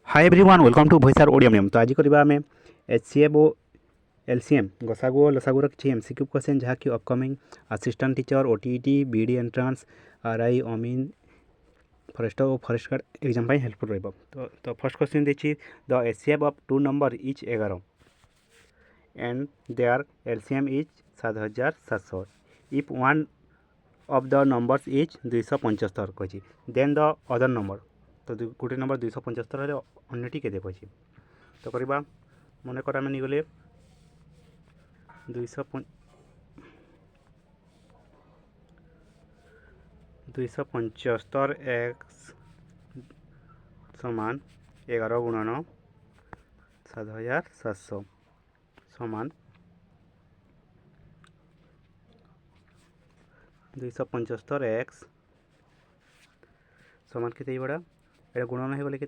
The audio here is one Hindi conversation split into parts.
हाय एवरीवन वेलकम टू भोइसार ओडियो मीडियम। तो आज करवा आम एचसीएफ और एलसीएम गसागु और लसागुर किसी एमसीक्यू क्वेश्चन जहाँकि upcoming assistant teacher OTET BEd entrance RI अमीन फॉरेस्टर और फॉरेस्ट गार्ड एग्जाम हेल्पफुल रही। तो फर्स्ट क्वेश्चन देखिए the HCF of two number is 11 and their LCM is 7700 if one of the numbers is 275 कही देन द अदर नंबर। तो गोटे नंबर 275 अन्यटी के कही तो करवा मन कर नहीं गले 275 एक्स समान 11 गुणन 7700 समान 275 एक्स समान के बड़ा ये गुणन हो गले के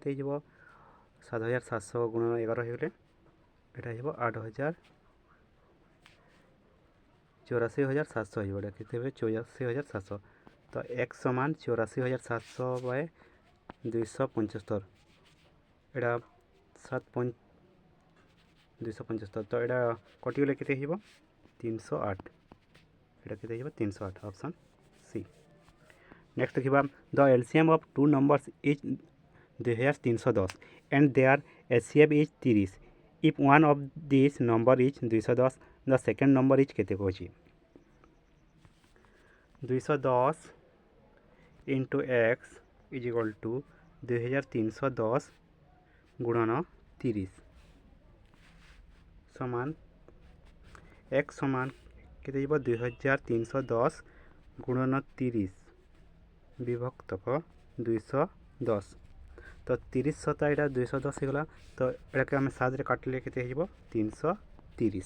7700 गुणन 11 हो गले यहाँ 84,700 हो के 84,700। तो एक्स समान 84,700 बाय 275 यहाँ 7.275 तो यहाँ कटिगले के 308 यहाँ के 308 ऑप्शन सी। नेक्स्ट देखा the LCM of two numbers is 2310 and their HCF is 30 if one of this number is 210 the second number is केते कही 210 into x is equal to 2310 गुणन 30 समान एक्स समान के 2310 गुणन 30 विभक्तक 210 तो 30 सता यहाँ 210 होगा तो यहाँ के आम 7 काटिले के 330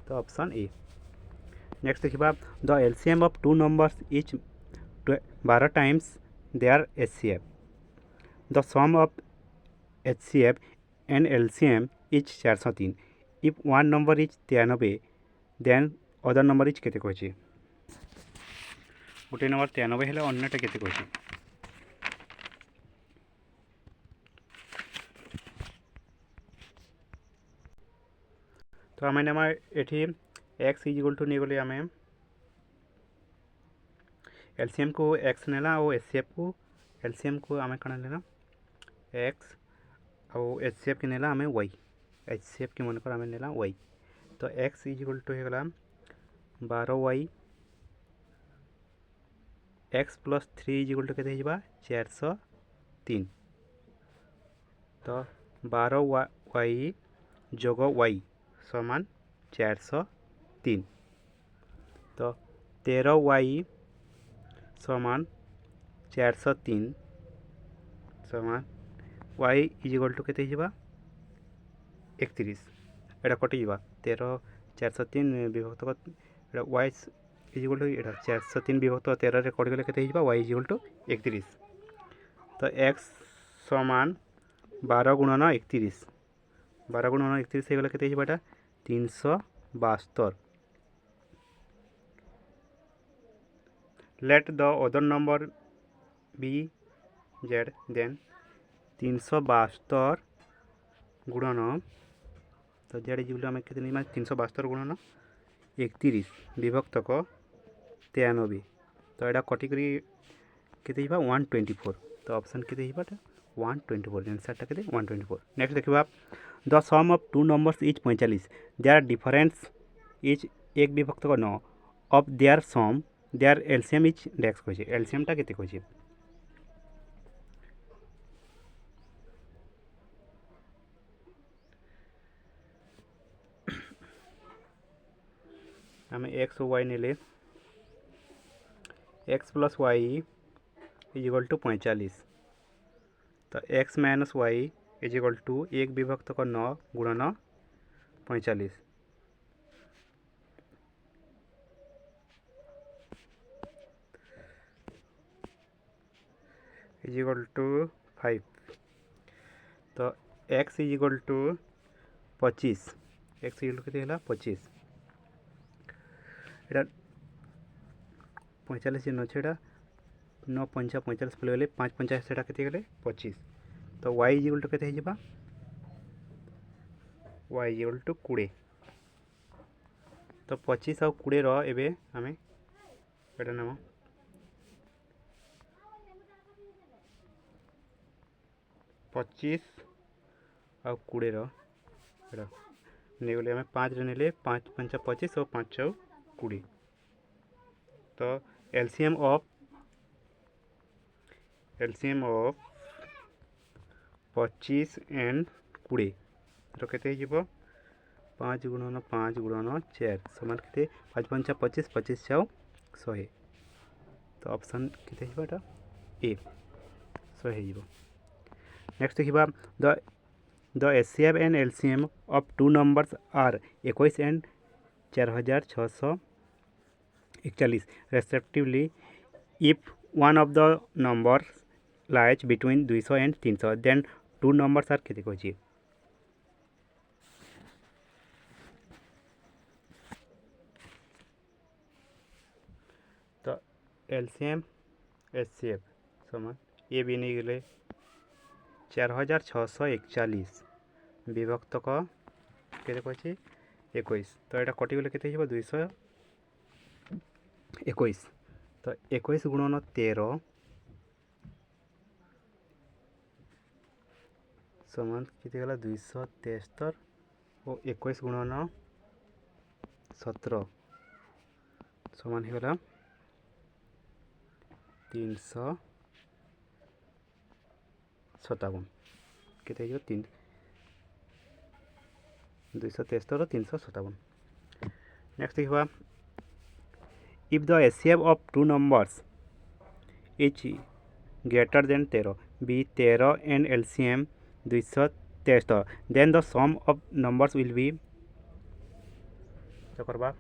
तो ऑप्शन ए। नेक्स्ट देखा the LCM of two numbers is 12 times their HCF the sum of HCF and LCM is 403 if one number is 93 then other number is केते कही गोटे नंबर 93 हेले अन्यटा केते कही तो आम ये एक्स इज इक्वल टू नहीं गले आम एलसीएम को एक्स नेला और एचसीएफ को एलसीएम को आम कण नेला एक्स और एचसीएफ के नेला आम वाई एचसीएफ के मन कर आम नेला वाई तो एक्स इज इक्वल टू होगा 12 y x plus 3 is equal to के 403 तो 12 वाई जोग वाई समान 403 तो 13 वाई समान 403 समान वाई इज इक्वल टू के 31 एटा कटिज 13 403 विभक्त वाई इज इक्वल टू 403 विभक्त 13 कटिगले के वाई इज इक्वल टू 31 तो एक्स समान 12 गुणन 31 12 गुणन 31 हो गला के 372 let the other number be z then 372 गुणन तो जेड इज आम के 372 गुणन 31 विभक्तक 93 तो यहाँ कटिक के 124 तो ऑप्शन के 124 आंसर के 124। नेक्स्ट देखा the sum of two numbers is 45 their difference is 1 विभक्त 9 of their sum their LCM is डेक्स कही एलसीएमटा केते कही आम एक्स और वाई नेले X plus Y is equal to 45 तो X minus Y is equal to 1 विभक्त 9 गुणन 45 इज इक्वल टू 5 तो x is equal to 25 x is equal to 25 এটা 45 अच्छे 9 5 45 पड़े 5 50 से 25 तो y इज इक्वल टू केते हिजबा y इज इक्वल टू 20 तो 25 और 20 रो एबे हमें एटा नाम 25 और 20 रो एटा ने गले हमें 5 रे नेले 5 5 25 और 5 6 20 तो एलसीएम ऑफ 25 एंड 20 तो केते हिजबो 5 गुणन 5 गुणन 4 समान केते 5 5 25 25 6 100 तो ऑप्शन केते हिजबो एटा ए 100 हिजबो नेक्स्ट देखिबा the HCF and LCM of two numbers are 21 and 4641 respectively if one of the numbers lies between 200 and 300 then two numbers are केते कहछि तो एलसीएम एचसीएफ समान ए भी नहीं गले 4641 विभक्त क केते कहछि 21 तो एटा कटि गले केते हिबो 221 तो 21 गुणन 13 समान केते गला 273 और 21 गुणन 17 समान हो गला 357 केते हिजो 273 और 357 नेक्स्ट देखिबा if the HCF of two numbers is greater than 13 be 13 and LCM 273 then the sum of numbers will be तो करबा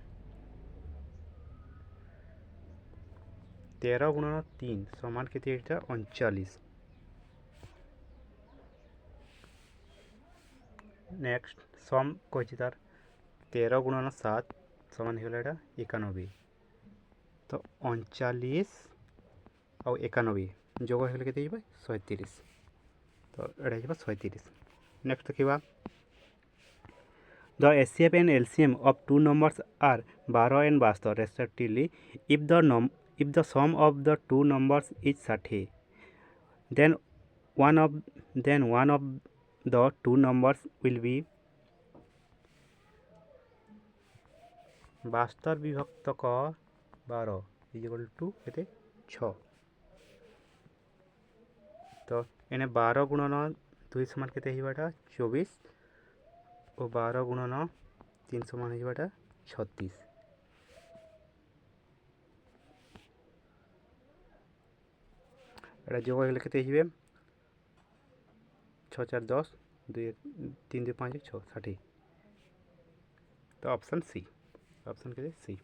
13 गुणन 3 समान केते एटा 39 नेक्स्ट सम कहछि तार 13 गुणन 7 समान हो गला 91 तो 39 और 91 जोग हो गले केते 130 तो एटा हिबा 130 नेक्स्ट देखिबा the HCF and LCM of two numbers are 12 and 72 respectively if the sum of the two numbers is 60 then one of the two numbers will be 72 विभक्त क 12 इज इक्वल टू केते 6 तो एने 12 गुणन 2 समान केते हिबाटा 24 और 12 गुणन 3 समान हिबाटा 36 एटा जोग होले केते हिबे 6 4 10 2 3 2 5 6 60 तो ऑप्शन सी ऑप्शन केते सी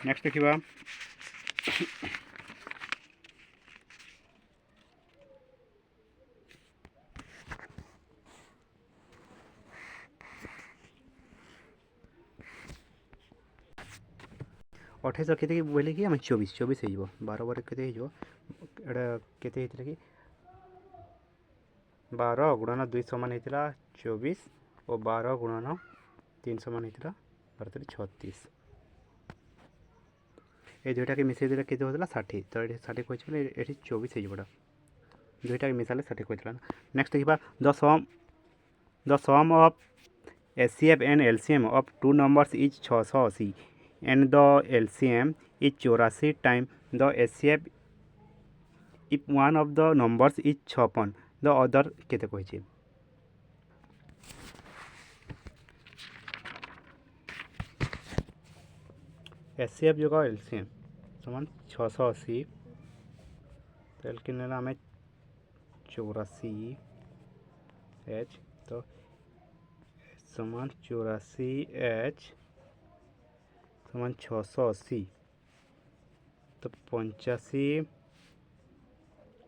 नेक्स्ट देखिबा अठाईस केते बोले कि हम 24 24 हो जिवो 12 बार केते हो जिवो एटा केते हेतिला कि 12 गुणन 2 समान हेतिला 24 और 12 गुणन 3 समान हेतिला 12 36 ए दुईटा के मिसे देला केते होतला 60 तो एठी 60 कहछि बोले एठी 24 हो जिवोडा दुईटा के मिसाले 60 कहथिला नेक्स्ट देखिबा the sum of HCF and LCM of two numbers is 680 and the LCM is 84 times the HCF if one of the numbers is 56 the other केते कहछि HCF जोग LCM समान 680 तो एल के नेला हमें 84 H तो समान 84 H समान 680 तो 85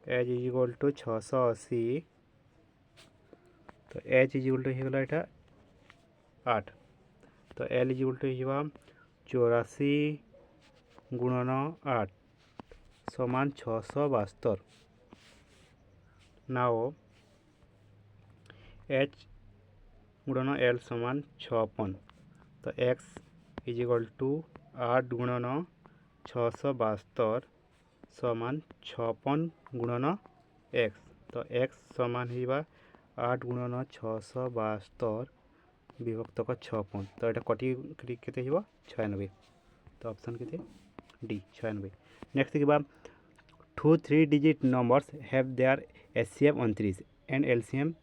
एच इज इक्वल टू 680 तो एच इज इक्वल टू हो गला एटा 8 तो एल इज इक्वल टू हिबा 84 गुणन 8 समान 672। नाओ एच गुणन एल समान 56। तो एक्स इज इक्वल टू 8 गुणन 672 समान 56 गुणन एक्स। तो एक्स समान होगा 8 गुणन 672 विभक्त 56। तो यहाँ कटी के 96। तो ऑप्शन के डी 96। नेक्स्ट देखा 2 3 digit numbers have their HCF 29 and LCM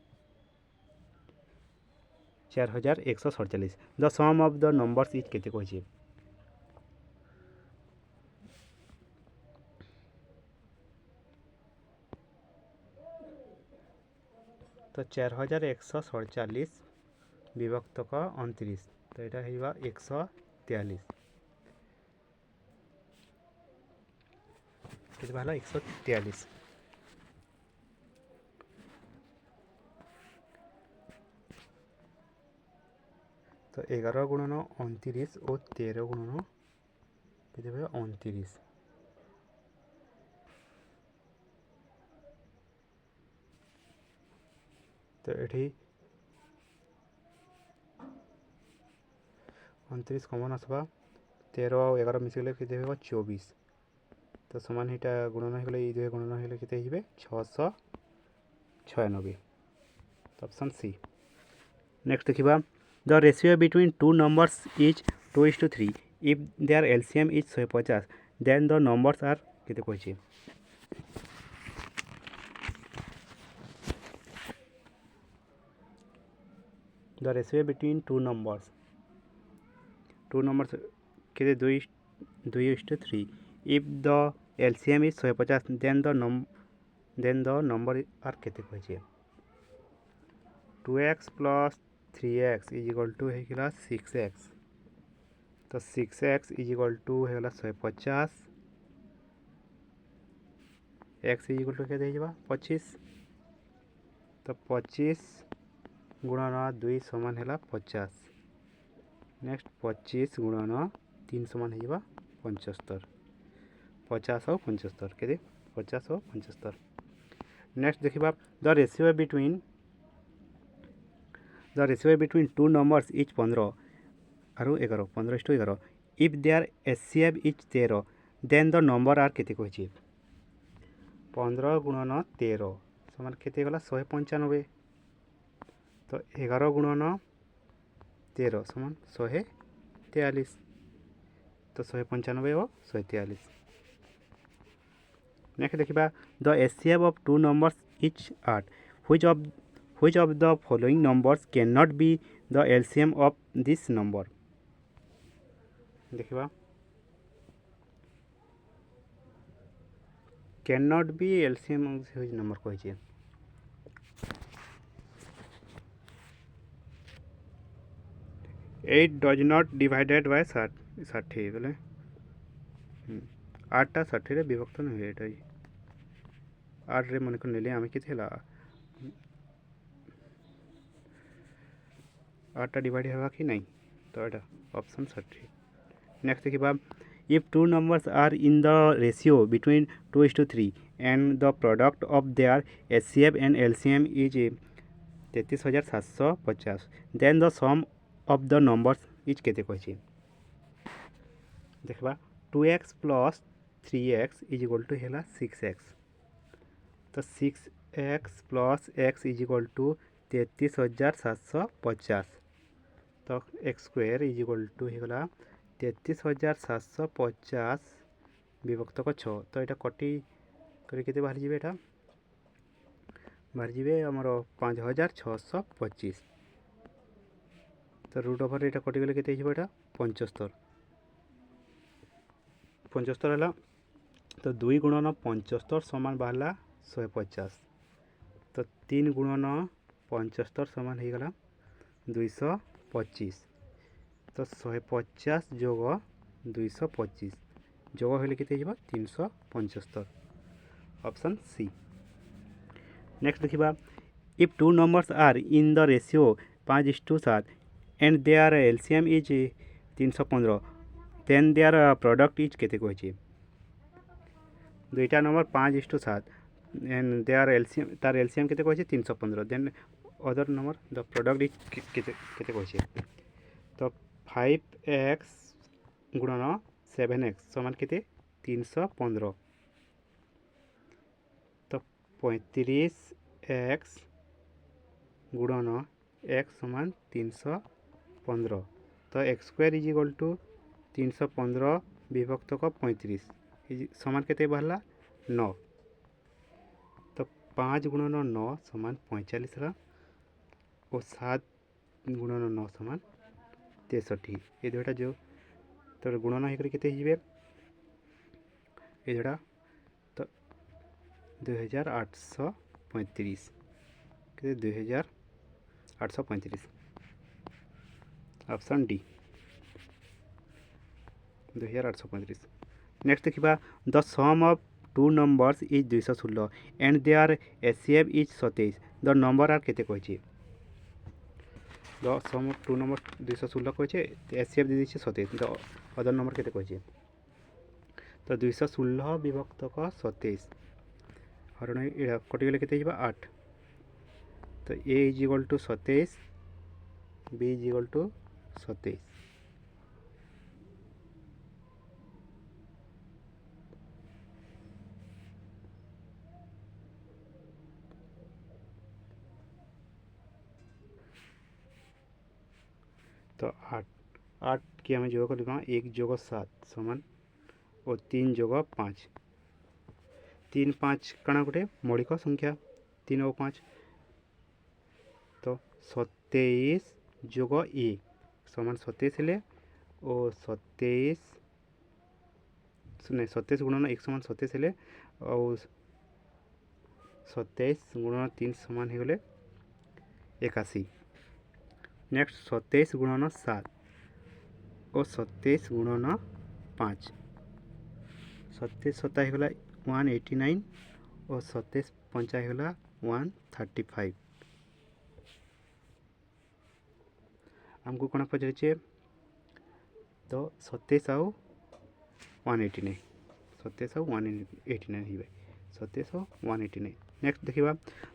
4147। The sum of the numbers is केते कहिए। तो 4147 विभक्त 29। तो यहाँ 143 के 143। तो 11 गुणन 29 और 13 गुणन के 29। तो ये 29 कमन आसवा 13 और 11 मिसगले के 24। तो समान यहाँ गुणन हो गुणन हो 696। तो ऑप्शन सी। नेक्स्ट देखा the ratio between two numbers is 2:3 if their LCM is 150 then the numbers are केते कहिए। The ratio between two numbers के 2:3 if the LCM is 150 then the number are केते कहिए। 2x plus 3x is equal to होगा 6x। तो 6x इज इक्वल टू होगा 150। x इज इक्वल टू के 25। तो 25 गुणन 2 समान है 50। नेक्स्ट 25 गुणन 3 समान है 75। 50 और 75 के 50 और 75। नेक्स्ट देखा the ratio between two numbers is 15 और 11 15:11 if their HCF is 13 then the number are केते कहिए। 15 गुणन 13 समान केते गला 195। तो 11 गुणन 13 समान 143। तो 195 और 143। नेक्स्ट देखा the HCF of two numbers is 8 which of the following numbers cannot be the LCM of this number। देखा cannot be LCM of which number कहिए। 8 does not divided by 60 बोले 8टा 60 विभक्त नहीं हुए। ये 8 रे मन को नेले आम के 8टा डिवाइड होगा कि नहीं। तो ये ऑप्शन 60। नेक्स्ट देखा if two numbers are in the ratio between 2:3 and the product of their HCF and LCM is 33,750 then the sum of the numbers is केते कहिए। देखा 2x plus 3x is equal to है 6x। तो 6x plus x is equal to 33,750। तो x square is equal to होगा 33,750 विभक्त 6। तो यहाँ कटी कर बाहर जाए यहाँ बाहर जाए आमर 5,625। तो रूट ओवर यहाँ कटिगले के यहाँ 75 है। तो 2 गुणन 75 समान बाहर 150। तो 3 गुणन 75 समान होगा 225। तो 150 जोग 225 जोग हेले केते 375। Option C. नेक्स्ट देखा if two numbers are in the ratio 5:7 and their LCM is 315 then their product is केते कहिए। दुईटा नंबर 5:7 एंड देयर एलसीएम तार एलसीएम केते कहछे 315 then other number the product is केते केते कहछे तो 5x गुणन 7x समान केते 315 तो 35x गुणन x समान 315 तो x square is equal to 315 विभक्त को 35 समान केते बाहरला 9 तो 5 गुणन 9 समान 45 और 7 गुणन 9 समान 63 ये दुटा जो तो गुणन होकर केते हिबे ये दुटा तो 2835 के 2835 ऑप्शन डी 2835 नेक्स्ट देखिबा the sum of two numbers is 216 and their HCF is 27 the number are केते कहछि the sum of two number 216 कहछि एचसीएफ दे दिछि 27 द अदर नंबर केते कहछि तो 216 विभक्त को 27 हरण एटा कटि गेले केते हिबा 8 तो A is equal to 27 B is equal to 27 तो 8 की आम जोग कर 1 जोग 7 समान और 3 जोग 5 3 5 कण गोटे मौलिक संख्या 3 और 5 तो 27 जोग 1 समान 27 हेले और 27 गुणन 1 समान 27 हेले और 27 गुणन 3 समान हो गले 81 नेक्स्ट 27 गुणन 7 और 27 गुणन 5 27 7 होगा 189 और 27 5 होगा 135 आमको कौन पचारे तो 27 आउ 189 27 आउ 189 27 आउ 189 नेक्स्ट देखिबा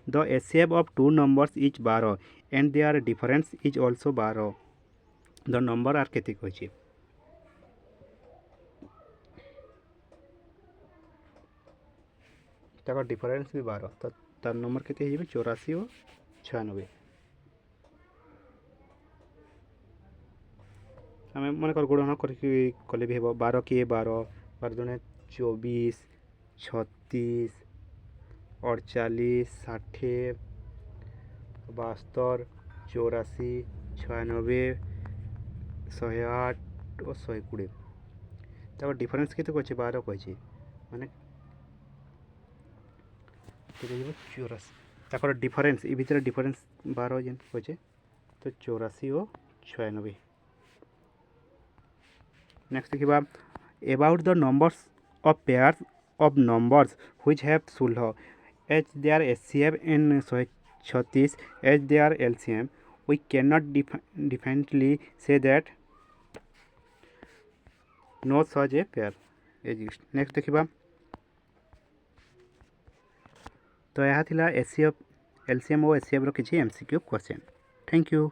the HCF of two numbers is 12 and their difference is also 12 the number are केते कहछि ताका डिफरेंस भी 12 तो तार नंबर केते हिबे 84 और 96 आम मन कर गुणन कले भी 12 किए 12 12 दुणे 24 36 48 60 72 84 96 108 और 120 तक डिफरेंस केते कहछि 12 कहछि माने केते 84 तक डिफरेंस ए भीतर डिफरेंस 12 जेन कहछि तो 84 और 96 नेक्स्ट देखिबा about the numbers of pairs of numbers which have 16 as their HCF in 136 as their LCM we can not definitely say that no such a pair exist next देखिबा तो यह थिला एचसीएफ एलसीएम और एचसीएफ रो किछि एमसीक्यू क्वेश्चन थैंक यू।